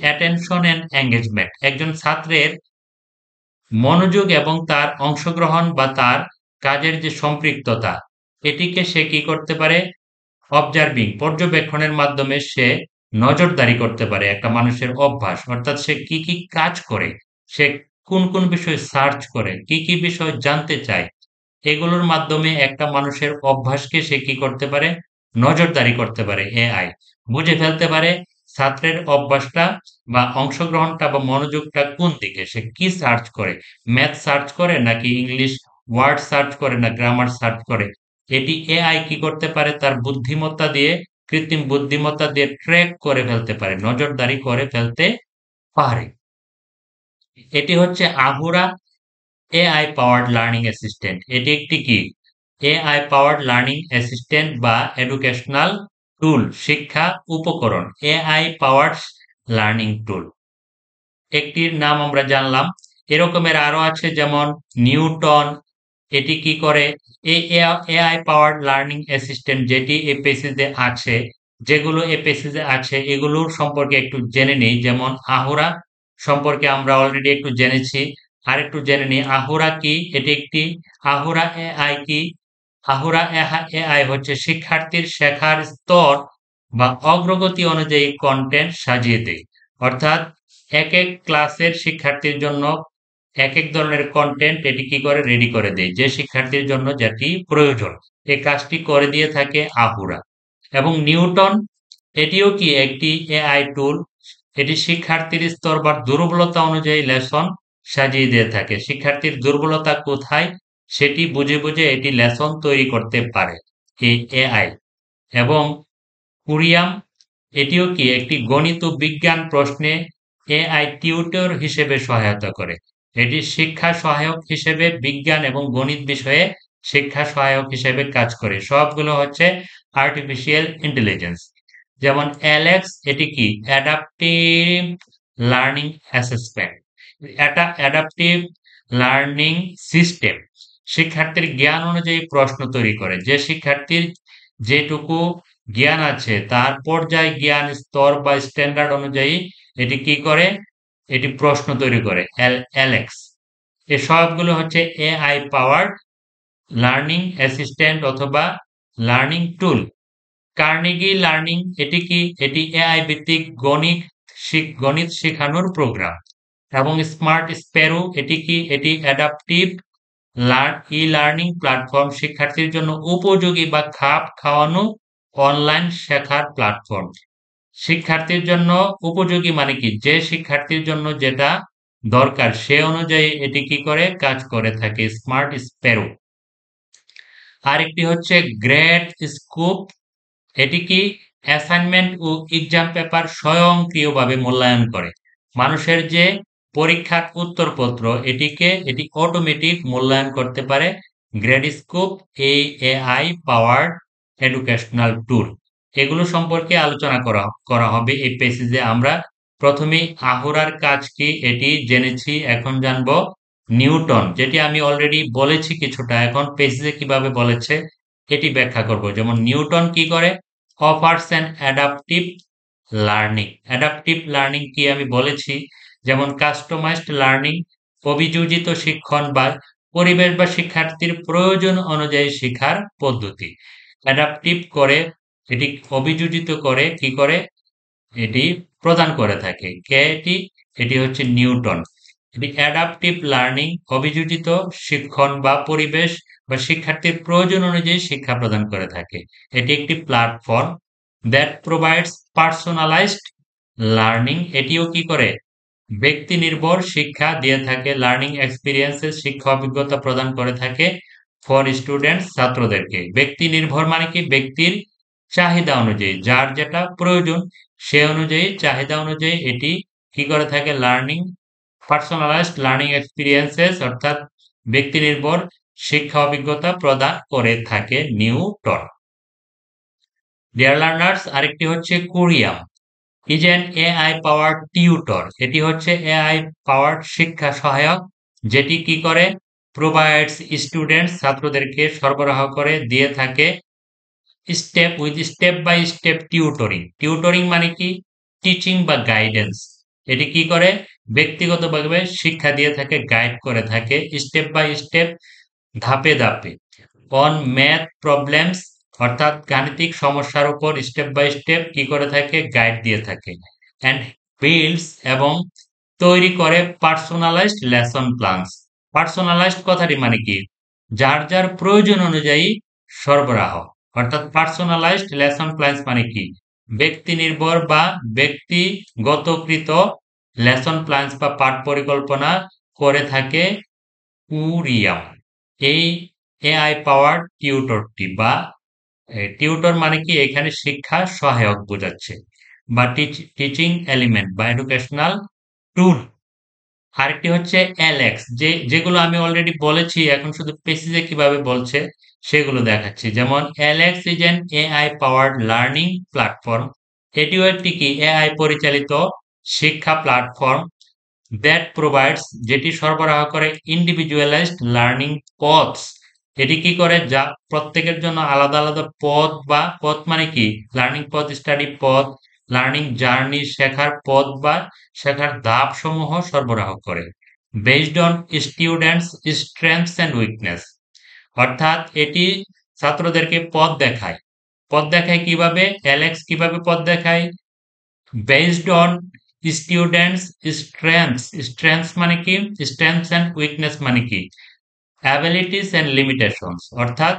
attention and engagement, একজন ছাত্রের মনোযোগ এবং তার অংশগ্রহণ বা তার কাজের যে সম্পৃক্ততা, এটিকে সে কি করতে পারে? অবজার্ভিং, পর্যবেক্ষণের মাধ্যমে সে নজরদারি করতে পারে একটা মানুষের অভ্যাস, অর্থাৎ সে কি কি কাজ করে, সে কোন কোন বিষয় সার্চ করে, কি কি বিষয় জানতে চায়, এগুলোর মাধ্যমে একটা মানুষের অভ্যাসকে সে কি করতে পারে? নজরদারি করতে পারে। এআই বুঝে ফেলতে পারে ছাত্রের অভ্যাসটা বা অংশগ্রহণটা বা মনোযোগটা কোন দিকে, সে কি সার্চ করে, ম্যাথ সার্চ করে নাকি ইংলিশ ওয়ার্ড সার্চ করে না গ্রামার সার্চ করে। এটি এআই কি করতে পারে? তার বুদ্ধিমত্তা দিয়ে, কৃত্রিম বুদ্ধিমত্তা দিয়ে ট্র্যাক করে ফেলতে পারে, নজরদারি করে ফেলতে পারে। এটি হচ্ছে Ahura AI powered learning assistant. এটি একটি কি? এআই পাওয়ার্ড লার্নিং অ্যাসিস্ট্যান্ট বা এডুকেশনাল টুল, শিক্ষা উপকরণ, এআই পাওয়ার্ড লার্নিং টুল। একটির নাম আমরা জানলাম। এরকমের আরো আছে, যেমন নিউটন। এটি কি করে? এই এআই পাওয়ার্ড লার্নিং অ্যাসিস্ট্যান্ট যেটি এই পেসেজে আছে, যেগুলো এই পেসেজে আছে এগুলোর সম্পর্কে একটু জেনে নেই। যেমন আহুরা সম্পর্কে আমরা অলরেডি একটু জেনেছি, আর একটু জেনে নিই আহুরা কি। এটি একটি আহুরা এআই কি? আহুরা এআই হচ্ছে শিক্ষার্থীর শেখার স্তর বা অগ্রগতি অনুযায়ী কন্টেন্ট সাজিয়ে দেয়। অর্থাৎ এক এক ক্লাসের শিক্ষার্থীর জন্য এক এক ধরনের কন্টেন্ট এটি কি করে? রেডি করে দেয়, যে শিক্ষার্থীর জন্য যেটি প্রয়োজন। এই কাজটি করে দিয়ে থাকে আহুরা। এবং নিউটন, এটিও কি একটি এআই টুল, এটি শিক্ষার্থীর স্তর বা দুর্বলতা অনুযায়ী লেসন সাজিয়ে দিয়ে থাকে। শিক্ষার্থীর দুর্বলতা কোথায় সেটি বুঝে বুঝে এটি লেসন তৈরি করতে পারে এই এআই। এবং কুরিয়াম এটিও কি একটি গণিত ও বিজ্ঞান প্রশ্নে এআই টিউটর হিসেবে সহায়তা করে। এটি শিক্ষা সহায়ক হিসেবে বিজ্ঞান এবং গণিত বিষয়ে শিক্ষা সহায়ক হিসেবে কাজ করে। সবগুলো হচ্ছে আর্টিফিশিয়াল ইন্টেলিজেন্স। যেমন অ্যালেক্স এটি কি অ্যাডাপটিভ লার্নিং অ্যাসেসমেন্ট, এটা অ্যাডাপটিভ লার্নিং সিস্টেম। শিক্ষার্থীর জ্ঞান অনুযায়ী প্রশ্ন তৈরি করে। যে শিক্ষার্থীর যেটুকু জ্ঞান আছে তার পর্যায় জ্ঞান স্তর বা স্ট্যান্ডার্ড অনুযায়ী এটি কি করে, এটি প্রশ্ন তৈরি করে অ্যালেক্স। এ সবগুলো হচ্ছে এআই পাওয়ার্ড লার্নিং অ্যাসিস্ট্যান্ট অথবা লার্নিং টুল। কার্নেগি লার্নিং এটি কি, এটি এআই ভিত্তিক গণিত শেখানোর প্রোগ্রাম। এবং স্মার্ট স্প্যারো এটি কি, এটি অ্যাডাপটিভ ই লার্নিং প্ল্যাটফর্ম, শিক্ষার্থীর জন্য উপযোগী বা খাপ খাওয়ানো অনলাইন শেখার প্ল্যাটফর্ম। শিক্ষার্থীর জন্য উপযোগী মানে কি, যে শিক্ষার্থীর জন্য যেটা দরকার সে অনুযায়ী এটি কি করে কাজ করে থাকে স্মার্ট স্প্যারো। আরেকটি হচ্ছে গ্রেট স্কুপ, এটি কি অ্যাসাইনমেন্ট ও এক্সাম পেপার স্বয়ংক্রিয়ভাবে মূল্যায়ন করে। মানুষের যে পরীক্ষার উত্তরপত্র এটি অটোমেটিক মূল্যায়ন করতে পারে। গ্রেডস্কোপ এই এআই পাওয়ার্ড এডুকেশনাল টুল। এগুলো সম্পর্কে আলোচনা করা হবে এই পেসেজে। আমরা প্রথমেই আহুরার কাজ কি এটি জেনেছি, এখন জানবো নিউটন, যেটি আমি অলরেডি বলেছি কিছুটা, এখন পেসেজে কিভাবে বলেছে এটি ব্যাখ্যা করব। যেমন নিউটন কি করে, offers an adaptive learning. Adaptive learning কি আমি বলেছি, যেমন কাস্টমাইজড লার্নিং, অভিযোজিত শিক্ষণ বা পরিবেশ বা শিক্ষার্থীর প্রয়োজন অনুযায়ী শেখার পদ্ধতি। অ্যাডাপটিভ করে এটি অভিযোজিত করে কি করে, এটি প্রদান করে থাকে কে, এটি এটি হচ্ছে নিউটন। এটি অ্যাডাপটিভ লার্নিং অভিযোজিত শিক্ষণ বা পরিবেশ বা শিক্ষার্থীর প্রয়োজন অনুযায়ী শিক্ষা প্রদান করে থাকে। এটি একটি platform that provides personalised learning. এটিও কি করে ব্যক্তি নির্ভর শিক্ষা দিয়ে থাকে, লার্নিং এক্সপিরিয়েন্সেস শিক্ষা অভিজ্ঞতা প্রদান করে থাকে ফর স্টুডেন্টস ছাত্রদেরকে। ব্যক্তি নির্ভর মানে কি, ব্যক্তির চাহিদা অনুযায়ী যার যেটা প্রয়োজন সে অনুযায়ী চাহিদা অনুযায়ী এটি কি করে থাকে লার্নিং পার্সোনালাইজড লার্নিং এক্সপিরিয়েন্সেস অর্থাৎ ব্যক্তি নির্ভর শিক্ষা অভিজ্ঞতা প্রদান করে থাকে নিউটন। ডিয়ার লার্নার্স, আরেকটি হচ্ছে curium is an AI powered tutor. এটি হচ্ছে এআই পাওয়ার্ড শিক্ষা সহায়ক, যেটি কি করে প্রোভাইডস স্টুডেন্টস ছাত্রদেরকে সরবরাহ করে দিয়ে থাকে step by step tutoring. Tutoring মানে কি টিচিং বা গাইডেন্স। এটি কি করে ব্যক্তিগতভাবে শিক্ষা দিয়ে থাকে, গাইড করে থাকে স্টেপ বাই স্টেপ, ধাপে ধাপে। অন ম্যাথ প্রবলেমস অর্থাৎ গাণিতিক সমস্যার উপর স্টেপ বাই স্টেপ কি করে থাকে গাইড দিয়ে থাকে। অ্যান্ড বিল্ডস এবং তৈরি করে পার্সোনালাইজড লেসন প্ল্যানস। পার্সোনালাইজড কথাটি মানে কি, যার যার প্রয়োজন অনুযায়ী সরবরাহ, অর্থাৎ পার্সোনালাইজড লেসন প্ল্যানস মানে কি ব্যক্তি নির্ভর বা ব্যক্তিগতকৃত লেসন প্ল্যানস বা পাঠ পরিকল্পনা করে থাকে কুরিয়াম এই এআই পাওয়ার্ড টিউটরটি। বা টিউটর মানে কি এখানে শিক্ষা সহায়ক বোঝাচ্ছে বা টিচিং এলিমেন্ট বা এডুকেশনাল টুল। আরেকটি হচ্ছে অ্যালেক্স, যেগুলো আমি অলরেডি বলেছি, এখন শুধু প্রেসিজে কিভাবে বলছে সেগুলো দেখাচ্ছি। যেমন Alex is an AI powered learning platform. এটিও একটি কি এআই পরিচালিত শিক্ষা প্ল্যাটফর্ম দ্যাট প্রোভাইডস, যেটি সরবরাহ করে ইন্ডিভিজুয়ালাইজড লার্নিং পথস। এটি কি করে, যা প্রত্যেকের জন্য আলাদা আলাদা পথ বা পথ মানে কি লার্নিং পথ, স্টাডি পথ, লার্নিং জার্নি শেখার পথ বা শেখার ধাপ সমূহ সরবরাহ করে based on students strengths and weakness. অর্থাৎ এটি ছাত্রদেরকে পথ দেখায়। পথ দেখায় কিভাবে, অ্যালেক্স কিভাবে পথ দেখায়, বেসড অন স্টুডেন্টস স্ট্রেংথস মানে কি, স্ট্রেংথস অ্যান্ড উইকনেস মানে কি অ্যাবিলিটিস অ্যান্ড লিমিটেশনস। অর্থাৎ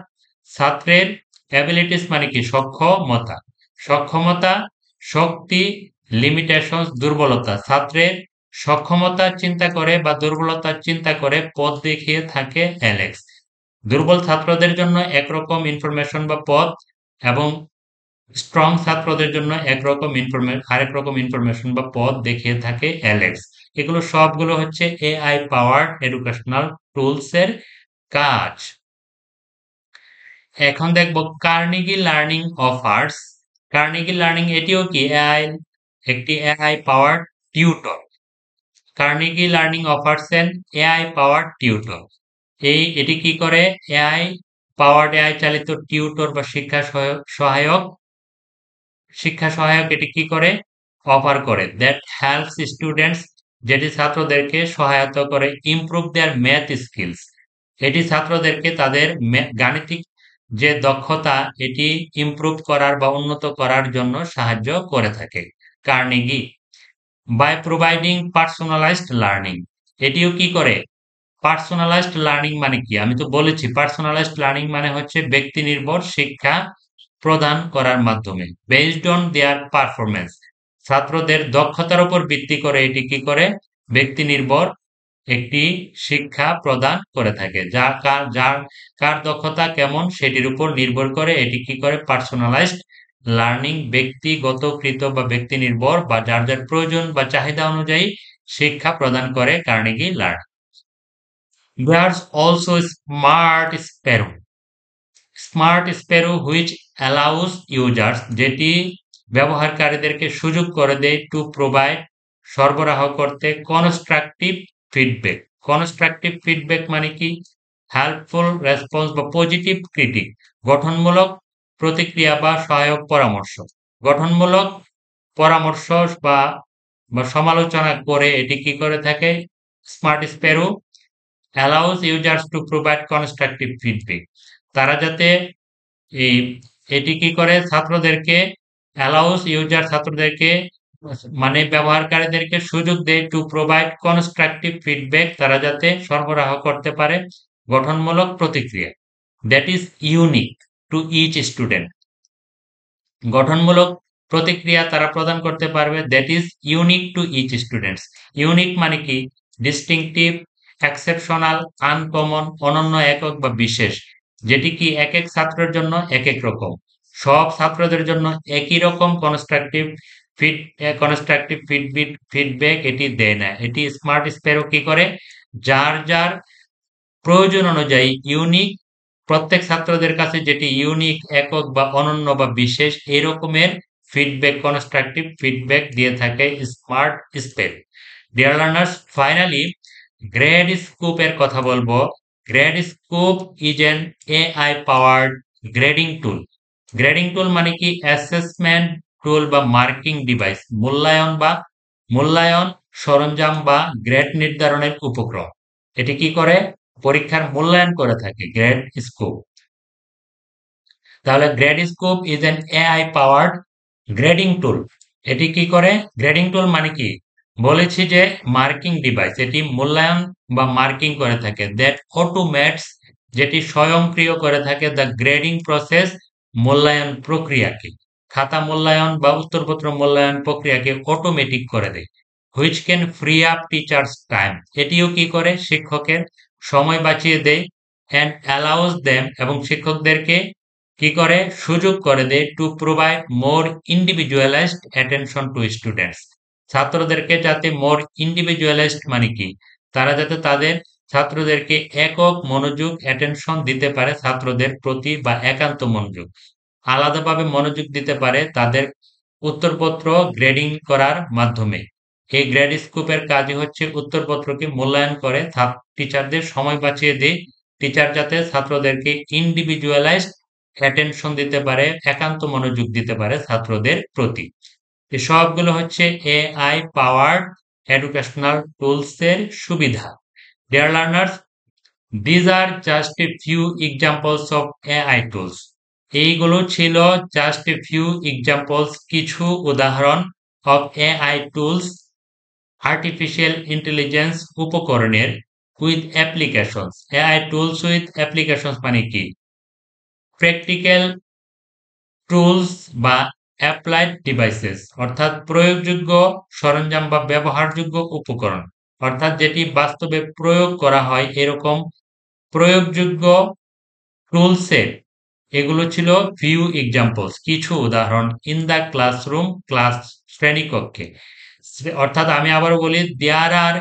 ছাত্রের অ্যাবিলিটিস মানে কি সক্ষমতা, শক্তি লিমিটেশনস দুর্বলতা, ছাত্রের সক্ষমতা চিন্তা করে বা দুর্বলতা চিন্তা করে পথ দেখিয়ে থাকে অ্যালেক্স। দুর্বল ছাত্রদের জন্য একরকম ইনফরমেশন বা পথ এবং স্ট্রং ছাত্রদের জন্য আরেক রকম ইনফরমেশন বা পথ দেখিয়ে থাকে অ্যালেক্স। এগুলো সবগুলো হচ্ছে এআই পাওয়ার্ড এডুকেশনাল টুলস এর কাজ। এখন দেখব Carnegie learning offers. Carnegie learning এটিও কি একটি AI powered tutor. Carnegie learning offers N AI powered tutor. এটি কি করে? এআই চালিত টিউটর বা শিক্ষা সহায়ক এটি কি করে? অফার করে। দ্যাট হেল্পস স্টুডেন্টস, যেটি ছাত্রদেরকে সহায়তা করে ইমপ্রুভ দেয়ার ম্যাথ স্কিলস। এটি ছাত্রদেরকে তাদের গাণিতিক যে দক্ষতা এটি ইমপ্রুভ করার বা উন্নত করার জন্য সাহায্য করে থাকে Carnegie. By providing personalised learning, এটিও কি করে? পার্সোনালাইজড লার্নিং মানে কি? আমি তো বলেছি পার্সোনালাইজড লার্নিং মানে হচ্ছে ব্যক্তি নির্ভর শিক্ষা প্রদান করার মাধ্যমে বেসড অন দেয়ার পারফরমেন্স। ছাত্রদের দক্ষতার উপর ভিত্তি করে এটি কি করে? ব্যক্তি নির্ভর একটি শিক্ষা প্রদান করে থাকে। কার দক্ষতা কেমন সেটির উপর নির্ভর করে এটি কি করে? পার্সোনালাইজড লার্নিং, ব্যক্তিগতকৃত বা ব্যক্তি নির্ভর বা যার যার প্রয়োজন বা চাহিদা অনুযায়ী শিক্ষা প্রদান করে Carnegie learning. There's also smart Sparrow. Smart Sparrow which allows users, যেটি ব্যবহারকারীদেরকে সুযোগ করে দেয় টু প্রোভাইড সরবরাহ করতে কনস্ট্রাকটিভ ফিডব্যাক। কনস্ট্রাকটিভ ফিডব্যাক মানে কি? হেল্পফুল রেসপন্স বা পজিটিভ ক্রিটিক, গঠনমূলক প্রতিক্রিয়া বা সহায়ক পরামর্শ। গঠনমূলক পরামর্শ বা সমালোচনা করে এটি কি করে থাকে? Smart Sparrow allows users to provide constructive feedback। তারা যাতে এই এটি কি করে? ছাত্রদেরকে মানে ব্যবহারকারীদেরকে সুযোগ দেয় টু প্রোভাইড কনস্ট্রাকটিভ ফিডব্যাক, তারা যাতে সরবরাহ করতে পারে গঠনমূলক প্রতিক্রিয়া। That is unique to each student. গঠনমূলক প্রতিক্রিয়া তারা প্রদান করতে পারবে, that is unique to each students. Unique মানে কি? ডিস্টিংটিভ, এক্সেপশনাল, আনকমন, অনন্য, একক বা বিশেষ, যেটি কি এক এক ছাত্রের জন্য এক এক রকম। সব ছাত্রদের জন্য একই রকম কনস্ট্রাকটিভ ফিডব্যাক এটি দেয় না। এটি স্মার্ট স্প্যারো কি করে? যার যার প্রয়োজন অনুযায়ী ইউনিক, প্রত্যেক ছাত্রদের কাছে যেটি ইউনিক, একক বা অনন্য বা বিশেষ এই রকমের কনস্ট্রাকটিভ ফিডব্যাক দিয়ে থাকে Smart Sparrow. Dear learners, finally Gradescope এর কথা বলবো। Gradescope is an AI powered grading tool. Grading tool মানে কি? অ্যাসেসমেন্ট টুল বা মার্কিং ডিভাইস, মূল্যায়ন সরঞ্জাম বা গ্রেড নির্ধারণের উপকরণ। এটি কি করে? পরীক্ষার মূল্যায়ন করে থাকে গ্রেড স্কোপ। তাহলে Gradescope is an AI powered grading tool. এটি কি করে? গ্রেডিং টুল মানে কি? বলেছি যে মার্কিং ডিভাইস, এটি মূল্যায়ন বা মার্কিং করে থাকে। দ্যাট অটোমেটস, যেটি স্বয়ংক্রিয় করে থাকে দ্য গ্রেডিং প্রসেস, মূল্যায়ন প্রক্রিয়াকে। খাতা মূল্যায়ন বা উত্তরপত্র মূল্যায়ন প্রক্রিয়াকে অটোমেটিক করে দেয়। Which can free up teachers time, এটিও কি করে? শিক্ষকের সময় বাঁচিয়ে দেয়। অ্যান্ড অ্যালাউজ দেম, এবং শিক্ষকদেরকে কি করে? সুযোগ করে দেয় to provide more individualised attention to students. ছাত্রদেরকে যাতে মোর ইন্ডিভিজুয়ালাইজড মানে কি? তারা যাতে তাদের ছাত্রদেরকে একক মনোযোগ অ্যাটেনশন দিতে পারে ছাত্রদের প্রতি, বা একান্ত মনোযোগ আলাদাভাবে মনোযোগ দিতে পারে তাদের উত্তরপত্র গ্রেডিং করার মাধ্যমে। এই গ্রেড স্কোপের কাজই হচ্ছে উত্তরপত্রকে মূল্যায়ন করে টিচারদের সময় বাঁচিয়ে দেয়। টিচার যাতে ছাত্রদেরকে ইন্ডিভিজুয়ালাইজড অ্যাটেনশন দিতে পারে, একান্ত মনোযোগ দিতে পারে ছাত্রদের প্রতি। এই সবগুলো হচ্ছে এআই পাওয়ার্ড এডুকেশনাল টুলস এর সুবিধা। Dear learners, these are just a few examples of AI tools. এইগুলো ছিল জাস্ট এ ফিউ এক্সাম্পলস, কিছু উদাহরণ, of AI tools, artificial intelligence উপকরণের, with applications. AI tools with applications মানে কি? প্র্যাকটিক্যাল টুলস বা অ্যাপ্লাইড ডিভাইসেস অর্থাৎ প্রয়োগযোগ্য সরঞ্জাম বা ব্যবহারযোগ্য উপকরণ অর্থাৎ যেটি বাস্তবে প্রয়োগ করা হয় এরকম প্রয়োগযোগ্য টুলসের এগুলো ছিল ফিউ এক্সাম্পলস কিছু উদাহরণ ইন দ্য ক্লাসরুম ক্লাস শ্রেণীকক্ষে অর্থাৎ আমি আবারও বলি দেয়ার আর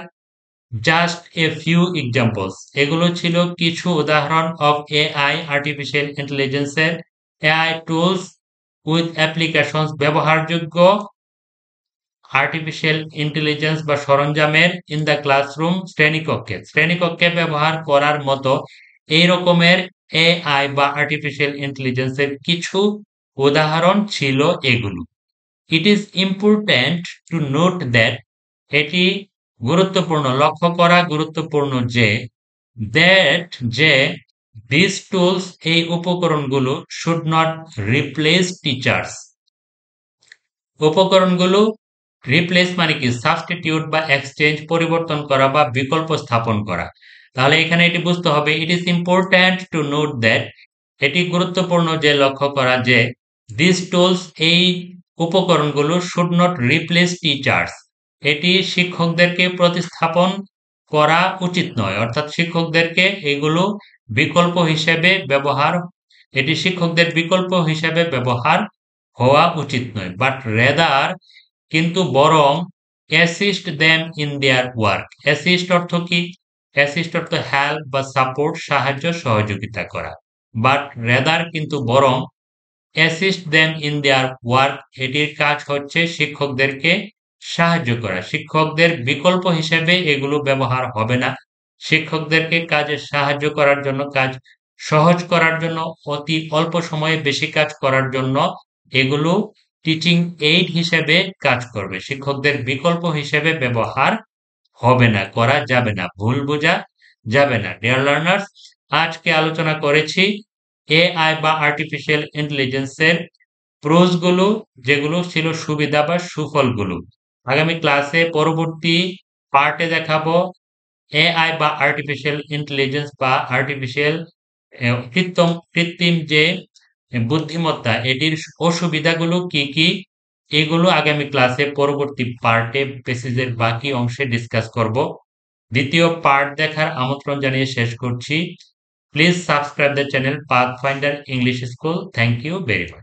জাস্ট এ ফিউ এক্সাম্পলস এগুলো ছিল কিছু উদাহরণ অফ এআই আর্টিফিশিয়াল ইন্টেলিজেন্সের এআই টুলস উইথ অ্যাপ্লিকেশনস ব্যবহারযোগ্য আর্টিফিশিয়াল ইন্টেলিজেন্স বা সরঞ্জামের ইন দ্য ক্লাসরুম শ্রেণীকক্ষে ব্যবহার করার মতো এই রকমের এআই বা আর্টিফিশিয়াল ইন্টেলিজেন্সের কিছু উদাহরণ ছিল এগুলো it is important to note that এটি গুরুত্বপূর্ণ লক্ষ্য করা গুরুত্বপূর্ণ যে দিস টুলস এই উপকরণগুলো শুড নট রিপ্লেস টিচার্স উপকরণগুলো রিপ্লেস মানে কি সাবস্টিটিউট বা এক্সচেঞ্জ পরিবর্তন করা বা বিকল্প স্থাপন করা তাহলে এখানে এটি বুঝতে হবে it is important to note that এটি গুরুত্বপূর্ণ যে লক্ষ্য করা যে দিস টুলস এই উপকরণগুলো শুড নট রিপ্লেস টিচার্স এটি শিক্ষকদেরকে প্রতিস্থাপন করা উচিত নয় অর্থাৎ শিক্ষকদেরকে এগুলো বিকল্প হিসেবে ব্যবহার এটি শিক্ষকদের বিকল্প হিসেবে ব্যবহার হওয়া উচিত নয় বাট রেদার কিন্তু বরং assist them in their work assist অর্থ কি অ্যাসিস্ট অর্থ হেল্প বা সাপোর্ট সাহায্য সহযোগিতা করা বাট রেদার কিন্তু বরং assist them in their work এটির কাজ হচ্ছে শিক্ষকদেরকে সাহায্য করা শিক্ষকদের বিকল্প হিসেবে এগুলো ব্যবহার হবে না শিক্ষকদেরকে কাজে সাহায্য করার জন্য কাজ সহজ করার জন্য অতি অল্প সময়ে বেশি কাজ করার জন্য এগুলো টিচিং এইড হিসেবে কাজ করবে শিক্ষকদের বিকল্প হিসেবে ব্যবহার হবে না করা যাবে না ভুল বোঝা যাবে না ডিয়ার লার্নার্স আজকে আলোচনা করেছি এআই বা আর্টিফিশিয়াল ইন্টেলিজেন্সের প্রোজ গুলো যেগুলো ছিল সুবিধা বা সুফলগুলো আগামী ক্লাসে পরবর্তী পার্টে দেখাবো এআই বা আর্টিফিশিয়াল ইন্টেলিজেন্স বা আর্টিফিশিয়াল কৃত্রিম যে বুদ্ধিমত্তা এটির অসুবিধাগুলো কি কি এগুলো আগামী ক্লাসে পরবর্তী পার্টে পেসেজের বাকি অংশে ডিসকাস করব দ্বিতীয় পার্ট দেখার আমন্ত্রণ জানিয়ে শেষ করছি please subscribe the channel Pathfinder English School thank you very much